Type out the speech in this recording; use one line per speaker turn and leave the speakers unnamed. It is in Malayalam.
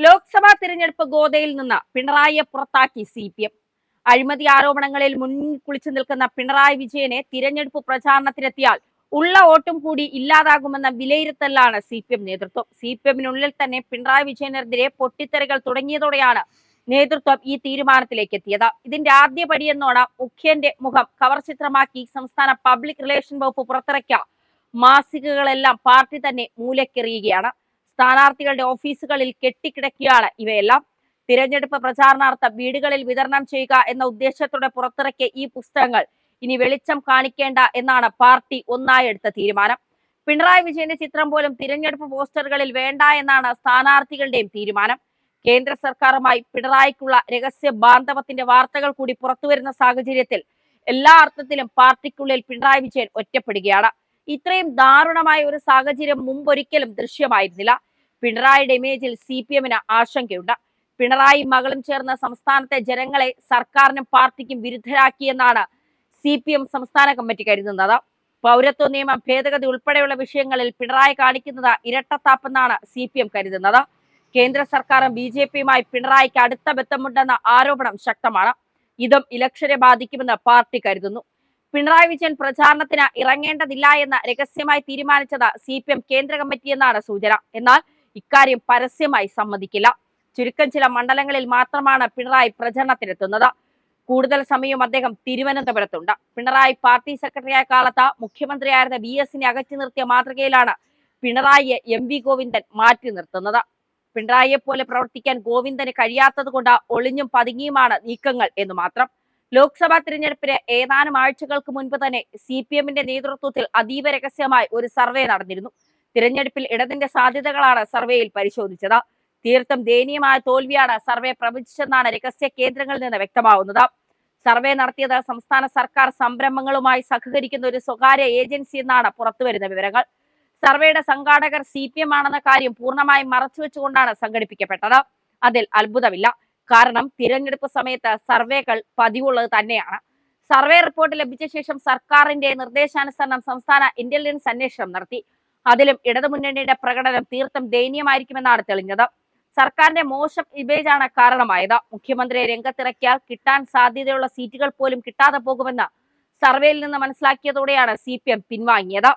ലോക്സഭാ തിരഞ്ഞെടുപ്പ് ഗോതയിൽ നിന്ന് പിണറായിയെ പുറത്താക്കി CPM. അഴിമതി ആരോപണങ്ങളിൽ മുന്നിൽ കുളിച്ചു നിൽക്കുന്ന പിണറായി വിജയനെ തിരഞ്ഞെടുപ്പ് പ്രചാരണത്തിനെത്തിയാൽ ഉള്ള വോട്ടും കൂടി ഇല്ലാതാകുമെന്ന വിലയിരുത്തലാണ് CPM നേതൃത്വം. CPM-നുള്ളിൽ തന്നെ പിണറായി വിജയനെതിരെ പൊട്ടിത്തെറികൾ തുടങ്ങിയതോടെയാണ് നേതൃത്വം ഈ തീരുമാനത്തിലേക്ക് എത്തിയത്. ഇതിന്റെ ആദ്യ പടിയെന്നോണം മുഖ്യന്റെ മുഖം കവർ ചിത്രമാക്കി സംസ്ഥാന പബ്ലിക് റിലേഷൻ വകുപ്പ് പുറത്തിറക്കിയ മാസികകളെല്ലാം പാർട്ടി തന്നെ മൂലക്കെറിയുകയാണ്. സ്ഥാനാർത്ഥികളുടെ ഓഫീസുകളിൽ കെട്ടിക്കിടക്കുകയാണ് ഇവയെല്ലാം. തിരഞ്ഞെടുപ്പ് പ്രചാരണാർത്ഥം വീടുകളിൽ വിതരണം ചെയ്യുക എന്ന ഉദ്ദേശത്തോടെ പുറത്തിറക്കിയ ഈ പുസ്തകങ്ങൾ ഇനി വെളിച്ചം കാണിക്കേണ്ട എന്നാണ് പാർട്ടി ഒന്നായി എടുത്ത തീരുമാനം. പിണറായി വിജയന്റെ ചിത്രം പോലും തിരഞ്ഞെടുപ്പ് പോസ്റ്ററുകളിൽ വേണ്ട എന്നാണ് സ്ഥാനാർത്ഥികളുടെയും തീരുമാനം. കേന്ദ്ര സർക്കാരുമായി പിണറായിക്കുള്ള രഹസ്യ ബാന്ധവത്തിന്റെ വാർത്തകൾ കൂടി പുറത്തുവരുന്ന സാഹചര്യത്തിൽ എല്ലാ അർത്ഥത്തിലും പാർട്ടിക്കുള്ളിൽ പിണറായി വിജയൻ ഒറ്റപ്പെടുകയാണ്. ഇത്രയും ദാരുണമായ ഒരു സാഹചര്യം മുമ്പൊരിക്കലും ദൃശ്യമായിരുന്നില്ല. പിണറായിയുടെ ഇമേജിൽ CPM-ന് ആശങ്കയുണ്ട്. പിണറായി മകളും ചേർന്ന് സംസ്ഥാനത്തെ ജനങ്ങളെ സർക്കാരിനും പാർട്ടിക്കും വിരുദ്ധരാക്കിയെന്നാണ് CPM സംസ്ഥാന കമ്മിറ്റി കരുതുന്നത്. പൗരത്വ നിയമം ഭേദഗതി ഉൾപ്പെടെയുള്ള വിഷയങ്ങളിൽ പിണറായി കാണിക്കുന്നത് ഇരട്ടത്താപ്പെന്നാണ് CPM കരുതുന്നത്. കേന്ദ്ര സർക്കാരും BJP-യുമായി പിണറായിക്ക് അടുത്ത ബന്ധമുണ്ടെന്ന ആരോപണം ശക്തമാണ്. ഇതും ഇലക്ഷനെ ബാധിക്കുമെന്ന് പാർട്ടി കരുതുന്നു. പിണറായി വിജയൻ പ്രചാരണത്തിന് ഇറങ്ങേണ്ടതില്ല എന്ന് രഹസ്യമായി തീരുമാനിച്ചത് CPM കേന്ദ്ര കമ്മിറ്റി എന്നാണ് സൂചന. എന്നാൽ ഇക്കാര്യം പരസ്യമായി സമ്മതിക്കില്ല. ചുരുക്കം ചില മണ്ഡലങ്ങളിൽ മാത്രമാണ് പിണറായി പ്രചരണത്തിനെത്തുന്നത്. കൂടുതൽ സമയവും അദ്ദേഹം തിരുവനന്തപുരത്തുണ്ട്. പിണറായി പാർട്ടി സെക്രട്ടറിയായ കാലത്ത് മുഖ്യമന്ത്രിയായിരുന്ന VS-നെ അകറ്റി നിർത്തിയ മാതൃകയിലാണ് പിണറായിയെ MV ഗോവിന്ദൻ മാറ്റി നിർത്തുന്നത്. പിണറായിയെ പോലെ പ്രവർത്തിക്കാൻ ഗോവിന്ദന് കഴിയാത്തത് കൊണ്ട് ഒളിഞ്ഞും പതുങ്ങിയുമാണ് നീക്കങ്ങൾ എന്ന് മാത്രം. ലോക്സഭാ തിരഞ്ഞെടുപ്പിന് ഏതാനും ആഴ്ചകൾക്ക് മുൻപ് തന്നെ CPM-ന്റെ നേതൃത്വത്തിൽ അതീവ രഹസ്യമായി ഒരു സർവേ നടന്നിരുന്നു. തിരഞ്ഞെടുപ്പിൽ ഇടതിന്റെ സാധ്യതകളാണ് സർവേയിൽ പരിശോധിച്ചത്. തീർത്തും ദയനീയമായ തോൽവിയാണ് സർവേ പ്രവചിച്ചെന്നാണ് രഹസ്യ കേന്ദ്രങ്ങളിൽ നിന്ന് വ്യക്തമാവുന്നത്. സർവേ നടത്തിയത് സംസ്ഥാന സർക്കാർ സംരംഭങ്ങളുമായി സഹകരിക്കുന്ന ഒരു സ്വകാര്യ ഏജൻസി എന്നാണ് പുറത്തുവരുന്ന വിവരങ്ങൾ. സർവേയുടെ സംഘാടകർ CPM ആണെന്ന കാര്യം പൂർണ്ണമായും മറച്ചുവെച്ചുകൊണ്ടാണ് സംഘടിപ്പിക്കപ്പെട്ടത്. അതിൽ അത്ഭുതമില്ല. കാരണം തിരഞ്ഞെടുപ്പ് സമയത്ത് സർവേകൾ പതിവുള്ളത് തന്നെയാണ്. സർവേ റിപ്പോർട്ട് ലഭിച്ച ശേഷം സർക്കാരിന്റെ നിർദ്ദേശാനുസരണം സംസ്ഥാന ഇന്റലിജൻസ് അന്വേഷണം നടത്തി. അതിലും ഇടതുമുന്നണിയുടെ പ്രകടനം തീർത്തും ദയനീയമായിരിക്കുമെന്നാണ് തെളിഞ്ഞത്. സർക്കാരിന്റെ മോശം ഇമേജാണ് കാരണമായത്. മുഖ്യമന്ത്രിയെ രംഗത്തിറക്കിയാൽ കിട്ടാൻ സാധ്യതയുള്ള സീറ്റുകൾ പോലും കിട്ടാതെ പോകുമെന്ന് സർവേയിൽ നിന്ന് മനസ്സിലാക്കിയതോടെയാണ് CPM പിൻവാങ്ങിയത്.